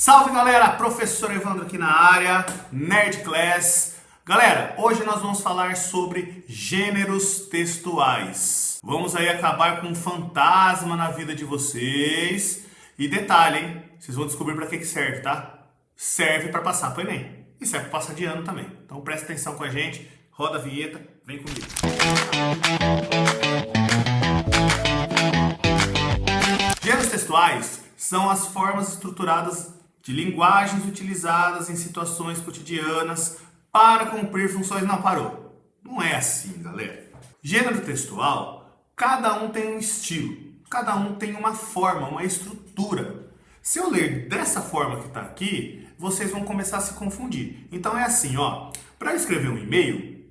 Salve galera, professor Evandro aqui na área, Nerd Class. Galera, hoje nós vamos falar sobre gêneros textuais. Vamos aí acabar com um fantasma na vida de vocês. E detalhe, hein? Vocês vão descobrir para que serve, tá? Serve para passar pro Enem. E serve para passar de ano também. Então presta atenção com a gente, roda a vinheta, vem comigo. Gêneros textuais são as formas estruturadas de linguagens utilizadas em situações cotidianas para cumprir funções. Não, parou. Não é assim, galera. Gênero textual, cada um tem um estilo, cada um tem uma forma, uma estrutura. Se eu ler dessa forma que está aqui, vocês vão começar a se confundir. Então é assim, ó. Para escrever um e-mail,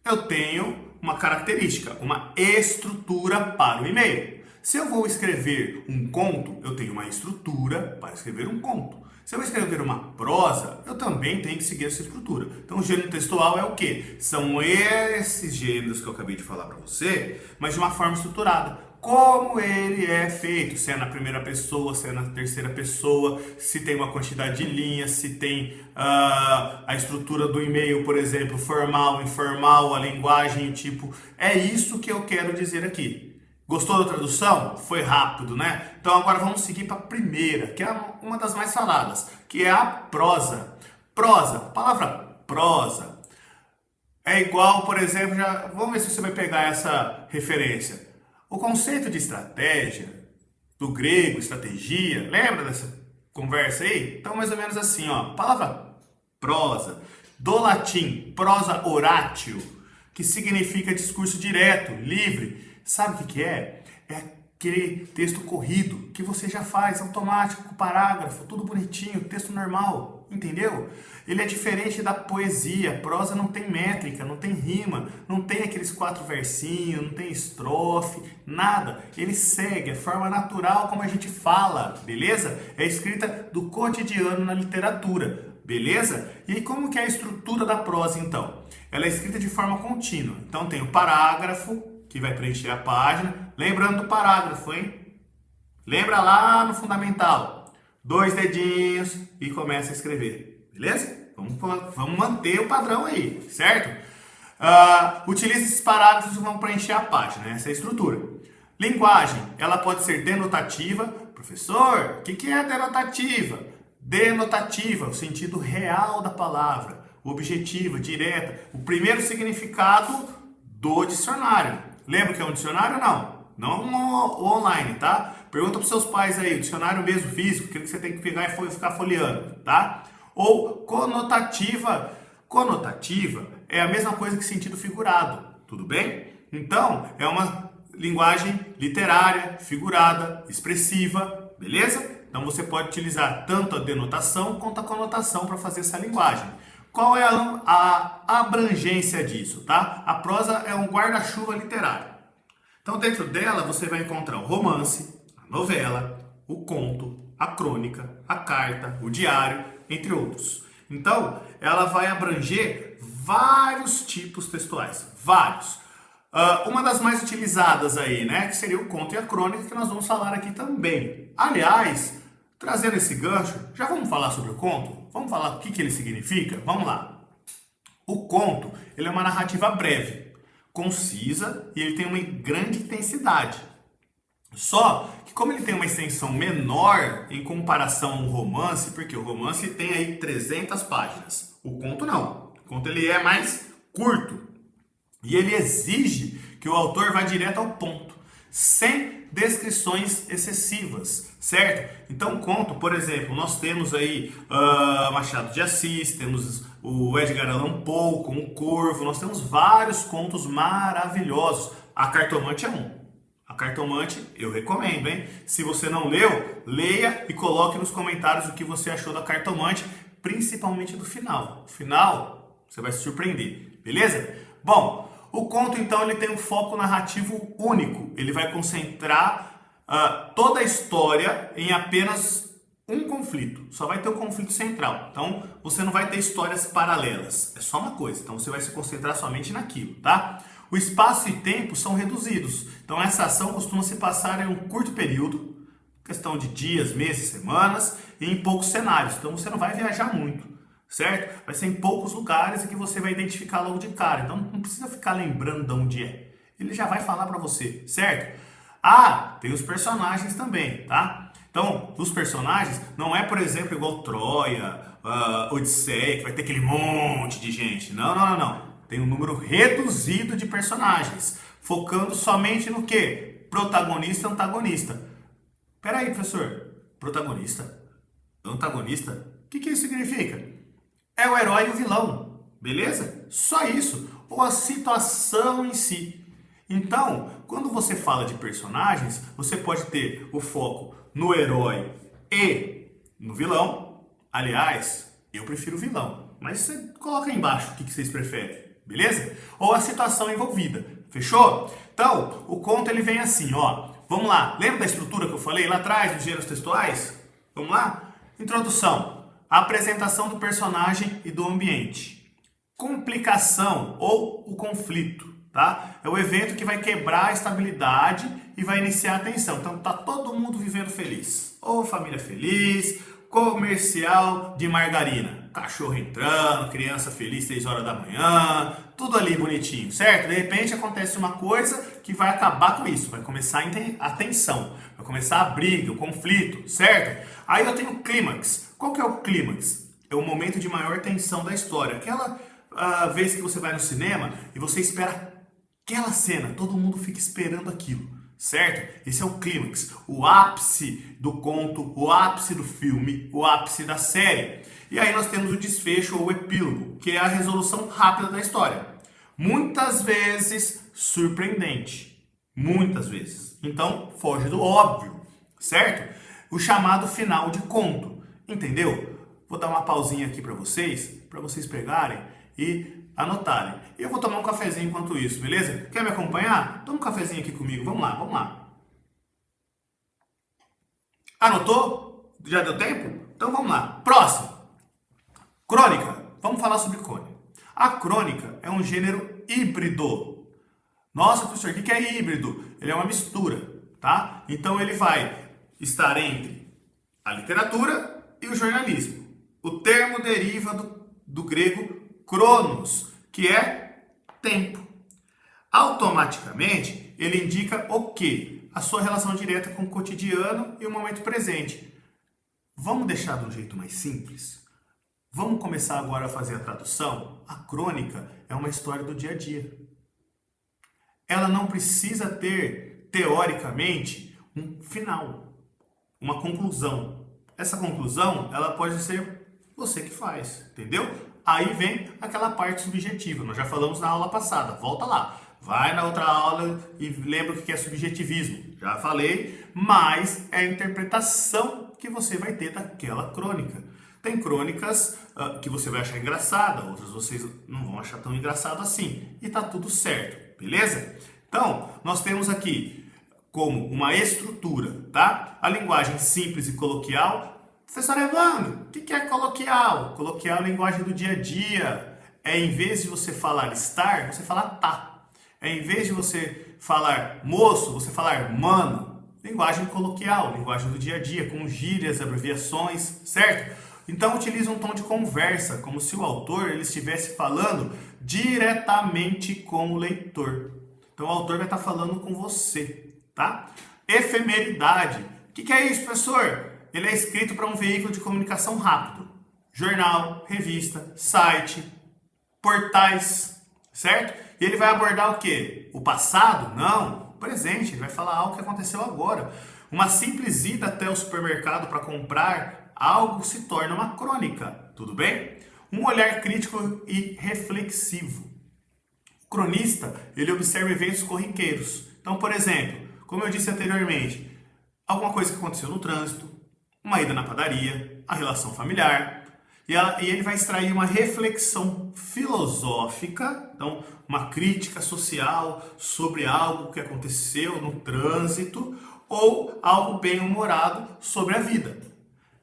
eu tenho uma característica, uma estrutura para o e-mail. Se eu vou escrever um conto, eu tenho uma estrutura para escrever um conto. Se eu vou escrever uma prosa, eu também tenho que seguir essa estrutura. Então, o gênero textual é o quê? São esses gêneros que eu acabei de falar para você, mas de uma forma estruturada. Como ele é feito, se é na primeira pessoa, se é na terceira pessoa, se tem uma quantidade de linhas, se tem a estrutura do e-mail, por exemplo, formal, informal, a linguagem, o tipo. É isso que eu quero dizer aqui. Gostou da tradução? Foi rápido, né? Então agora vamos seguir para a primeira, que é uma das mais faladas, que é a prosa. Prosa, a palavra prosa é igual, por exemplo, vamos ver se você vai pegar essa referência. O conceito de estratégia, do grego, estratégia, lembra dessa conversa aí? Então mais ou menos assim, ó, a palavra prosa, do latim prosa oratio, que significa discurso direto, livre. Sabe o que é? É aquele texto corrido que você já faz, automático, com parágrafo, tudo bonitinho, texto normal, entendeu? Ele é diferente da poesia, a prosa não tem métrica, não tem rima, não tem aqueles 4 versinhos, não tem estrofe, nada. Ele segue a forma natural como a gente fala, beleza? É escrita do cotidiano na literatura, beleza? E aí como que é a estrutura da prosa então? Ela é escrita de forma contínua, então tem o parágrafo, que vai preencher a página. Lembrando do parágrafo, hein? Lembra lá no fundamental. 2 dedinhos e começa a escrever. Beleza? Vamos manter o padrão aí, certo? Utilize esses parágrafos que vão preencher a página. Essa é a estrutura. Linguagem. Ela pode ser denotativa. Professor, o que é denotativa? Denotativa, o sentido real da palavra. Objetiva, direta. O primeiro significado do dicionário. Lembra que é um dicionário ou não? Não o online, tá? Pergunta para os seus pais aí, o dicionário mesmo físico, aquele que você tem que pegar e ficar folheando, tá? Ou conotativa. Conotativa é a mesma coisa que sentido figurado, tudo bem? Então, é uma linguagem literária, figurada, expressiva, beleza? Então você pode utilizar tanto a denotação quanto a conotação para fazer essa linguagem. Qual é a abrangência disso, tá? A prosa é um guarda-chuva literário. Então, dentro dela, você vai encontrar o romance, a novela, o conto, a crônica, a carta, o diário, entre outros. Então, ela vai abranger vários tipos textuais, vários. Uma das mais utilizadas aí, né, que seria o conto e a crônica, que nós vamos falar aqui também. Aliás, trazendo esse gancho, já vamos falar sobre o conto? Vamos falar o que ele significa? Vamos lá. O conto, ele é uma narrativa breve, concisa e ele tem uma grande intensidade. Só que como ele tem uma extensão menor em comparação ao romance, porque o romance tem aí 300 páginas. O conto não. O conto ele é mais curto. E ele exige que o autor vá direto ao ponto, sem descrições excessivas, certo? Então, conto, por exemplo, nós temos aí Machado de Assis, temos o Edgar Allan Poe com o Corvo, nós temos vários contos maravilhosos. A Cartomante é um. A Cartomante eu recomendo, hein? Se você não leu, leia e coloque nos comentários o que você achou da Cartomante, principalmente do final. No final, você vai se surpreender, beleza? Bom, o conto, então, ele tem um foco narrativo único. Ele vai concentrar toda a história em apenas um conflito. Só vai ter o conflito central. Então, você não vai ter histórias paralelas. É só uma coisa. Então, você vai se concentrar somente naquilo, tá? O espaço e tempo são reduzidos. Então, essa ação costuma se passar em um curto período. questão de dias, meses, semanas e em poucos cenários. Então você não vai viajar muito, certo? Vai ser em poucos lugares e que você vai identificar logo de cara. Então não precisa ficar lembrando de onde é. Ele já vai falar para você, certo? Ah, tem os personagens também, tá? Então, os personagens não é, por exemplo, igual Troia, Odisseia, que vai ter aquele monte de gente. Não, não, não, não. Tem um número reduzido de personagens, focando somente no quê? Protagonista e antagonista. Peraí, professor. Protagonista? Antagonista? O que isso significa? É o herói e o vilão, beleza? Só isso. Ou a situação em si. Então, quando você fala de personagens, você pode ter o foco no herói e no vilão. Aliás, eu prefiro o vilão, mas você coloca aí embaixo o que vocês preferem, beleza? Ou a situação envolvida, fechou? Então, o conto ele vem assim, ó. Vamos lá, lembra da estrutura que eu falei lá atrás dos gêneros textuais? Vamos lá? Introdução, apresentação do personagem e do ambiente. Complicação ou o conflito. Tá? É o evento que vai quebrar a estabilidade e vai iniciar a tensão. Então tá todo mundo vivendo feliz. Ou família feliz, comercial de margarina. Cachorro entrando, criança feliz 6 horas da manhã, tudo ali bonitinho, certo? De repente acontece uma coisa que vai acabar com isso. Vai começar a tensão, vai começar a briga, o conflito, certo? Aí eu tenho o clímax. Qual que é o clímax? É o momento de maior tensão da história. Aquela vez que você vai no cinema e você espera aquela cena, todo mundo fica esperando aquilo, certo? Esse é o clímax, o ápice do conto, o ápice do filme, o ápice da série. E aí nós temos o desfecho ou o epílogo, que é a resolução rápida da história. Muitas vezes surpreendente, muitas vezes. Então foge do óbvio, certo? O chamado final de conto, entendeu? Vou dar uma pausinha aqui para vocês pegarem e anotarem. E eu vou tomar um cafezinho enquanto isso, beleza? Quer me acompanhar? Toma um cafezinho aqui comigo, vamos lá, vamos lá. Anotou? Já deu tempo? Então vamos lá. Próximo. Crônica. Vamos falar sobre crônica. A crônica é um gênero híbrido. Nossa, professor, o que é híbrido? Ele é uma mistura, tá? Então ele vai estar entre a literatura e o jornalismo. O termo deriva do grego cronos, que é tempo. Automaticamente, ele indica o quê? A sua relação direta com o cotidiano e o momento presente. Vamos deixar de um jeito mais simples? Vamos começar agora a fazer a tradução? A crônica é uma história do dia a dia. Ela não precisa ter, teoricamente, um final, uma conclusão. Essa conclusão, ela pode ser você que faz, entendeu? Aí vem aquela parte subjetiva, nós já falamos na aula passada, volta lá. Vai na outra aula e lembra o que é subjetivismo. Já falei, mas é a interpretação que você vai ter daquela crônica. Tem crônicas que você vai achar engraçada, outras vocês não vão achar tão engraçado assim. E tá tudo certo, beleza? Então, nós temos aqui como uma estrutura, tá? A linguagem simples e coloquial. Professor Evandro, o que é coloquial? Coloquial é a linguagem do dia a dia. É em vez de você falar estar, você fala tá. É em vez de você falar moço, você falar mano. Linguagem coloquial, linguagem do dia a dia, com gírias, abreviações, certo? Então utiliza um tom de conversa, como se o autor ele estivesse falando diretamente com o leitor. Então o autor vai estar falando com você, tá? Efemeridade. O que é isso, professor? Ele é escrito para um veículo de comunicação rápido. Jornal, revista, site, portais, certo? E ele vai abordar o quê? O passado? Não, o presente. Ele vai falar algo que aconteceu agora. Uma simples ida até o supermercado para comprar algo se torna uma crônica, tudo bem? Um olhar crítico e reflexivo. O cronista, ele observa eventos corriqueiros. Então, por exemplo, como eu disse anteriormente, alguma coisa que aconteceu no trânsito, uma ida na padaria, a relação familiar, e ele vai extrair uma reflexão filosófica, então uma crítica social sobre algo que aconteceu no trânsito ou algo bem-humorado sobre a vida.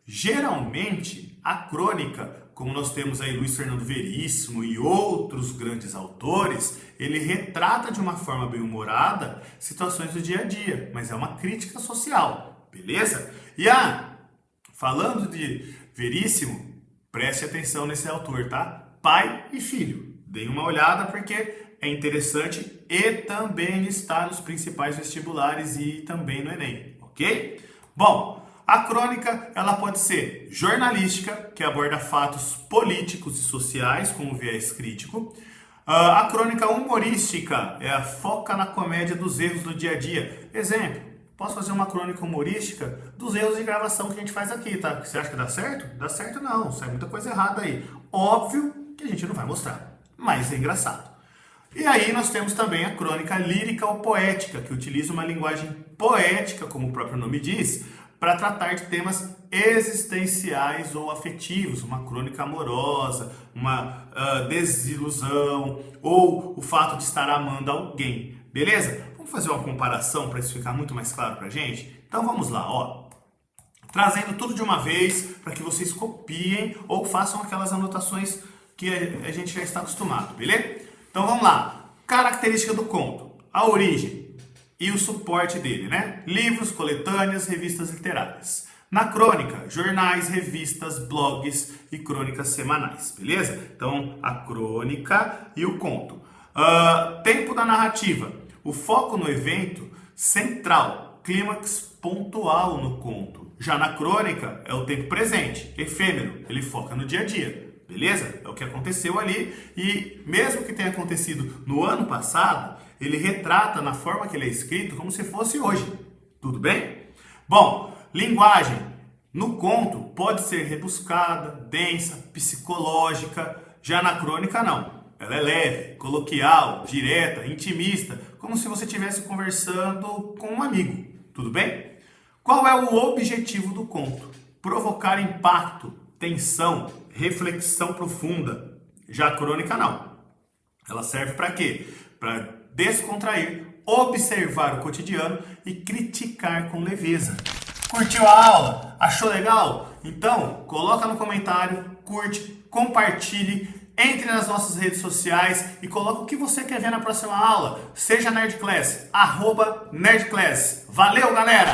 Geralmente, a crônica, como nós temos aí Luiz Fernando Veríssimo e outros grandes autores, ele retrata de uma forma bem-humorada situações do dia a dia, mas é uma crítica social. beleza? E falando de Veríssimo, preste atenção nesse autor, tá? Pai e Filho. Deem uma olhada porque é interessante e também está nos principais vestibulares e também no Enem, ok? Bom, a crônica ela pode ser jornalística, que aborda fatos políticos e sociais com viés crítico. A crônica humorística foca na comédia dos erros do dia a dia. Exemplo, posso fazer uma crônica humorística dos erros de gravação que a gente faz aqui, tá? Você acha que dá certo? Dá certo não, sai muita coisa errada aí. Óbvio que a gente não vai mostrar, mas é engraçado. E aí nós temos também a crônica lírica ou poética, que utiliza uma linguagem poética, como o próprio nome diz, para tratar de temas existenciais ou afetivos, uma crônica amorosa, uma desilusão ou o fato de estar amando alguém, beleza? Vamos fazer uma comparação para isso ficar muito mais claro para a gente? Então vamos lá, ó. Trazendo tudo de uma vez para que vocês copiem ou façam aquelas anotações que a gente já está acostumado, beleza? Então vamos lá. Característica do conto, a origem e o suporte dele, né? Livros, coletâneas, revistas literárias. Na crônica, jornais, revistas, blogs e crônicas semanais, beleza? Então, a crônica e o conto. Tempo da narrativa. O foco no evento central, clímax pontual no conto. Já na crônica, é o tempo presente, efêmero, ele foca no dia a dia. Beleza? É o que aconteceu ali e mesmo que tenha acontecido no ano passado, ele retrata na forma que ele é escrito como se fosse hoje. Tudo bem? Bom, linguagem no conto pode ser rebuscada, densa, psicológica. Já na crônica não. Ela é leve, coloquial, direta, intimista, como se você estivesse conversando com um amigo. Tudo bem? Qual é o objetivo do conto? Provocar impacto, tensão, reflexão profunda. Já a crônica não. Ela serve para quê? Para descontrair, observar o cotidiano e criticar com leveza. Curtiu a aula? Achou legal? Então, coloca no comentário, curte, compartilhe, entre nas nossas redes sociais e coloca o que você quer ver na próxima aula. Seja Nerdclass, @Nerdclass. Valeu, galera!